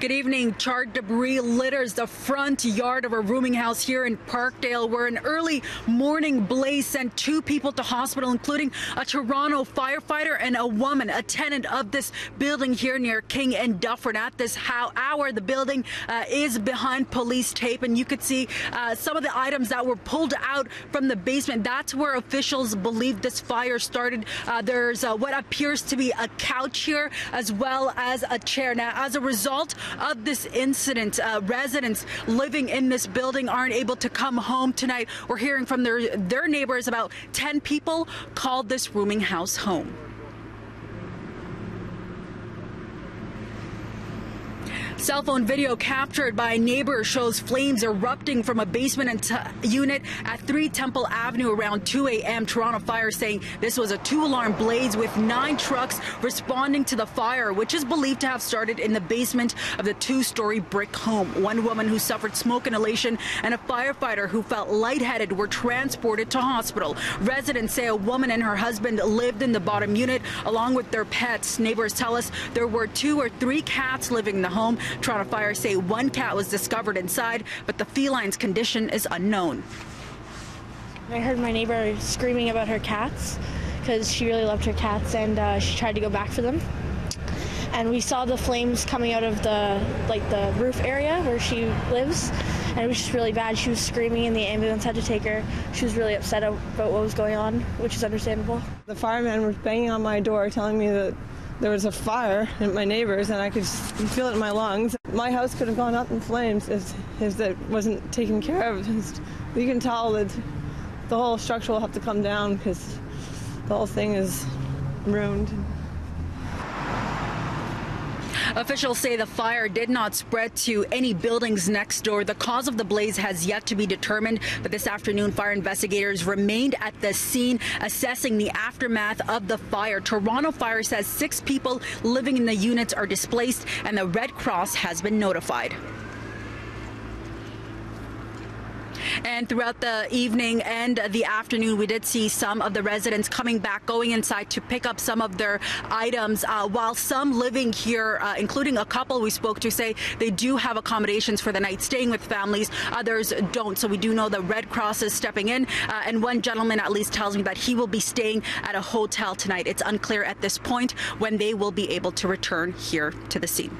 Good evening. Charred debris litters the front yard of a rooming house here in Parkdale, where an early morning blaze sent 2 people to hospital, including a Toronto firefighter and a woman, a tenant of this building here near King and Dufferin. At this hour, the building is behind police tape, and you could see some of the items that were pulled out from the basement. That's where officials believe this fire started. There's what appears to be a couch here, as well as a chair. Now, as a result of this incident, residents living in this building aren't able to come home tonight. We're hearing from their neighbors. About 10 people called this rooming house home. Cell phone video captured by a neighbor shows flames erupting from a basement unit at 3 Temple Avenue around 2 a.m. Toronto Fire saying this was a 2-alarm blaze with 9 trucks responding to the fire, which is believed to have started in the basement of the 2-story brick home. One woman who suffered smoke inhalation and a firefighter who felt lightheaded were transported to hospital. Residents say a woman and her husband lived in the bottom unit along with their pets. Neighbors tell us there were 2 or 3 cats living in the home. Toronto Fire say 1 cat was discovered inside, but the feline's condition is unknown. I heard my neighbor screaming about her cats because she really loved her cats, and she tried to go back for them. And we saw the flames coming out of the roof area where she lives, and it was just really bad. She was screaming, and the ambulance had to take her. She was really upset about what was going on, which is understandable. The fireman was banging on my door telling me that there was a fire at my neighbor's, and I could feel it in my lungs. My house could have gone up in flames if it wasn't taken care of. You can tell that the whole structure will have to come down because the whole thing is ruined. Officials say the fire did not spread to any buildings next door. The cause of the blaze has yet to be determined, but this afternoon, fire investigators remained at the scene assessing the aftermath of the fire. Toronto Fire says 6 people living in the units are displaced, and the Red Cross has been notified. And throughout the evening and the afternoon, we did see some of the residents coming back, going inside to pick up some of their items, while some living here, including a couple we spoke to, say they do have accommodations for the night, staying with families. Others don't. So we do know the Red Cross is stepping in, and one gentleman at least tells me that he will be staying at a hotel tonight. It's unclear at this point when they will be able to return here to the scene.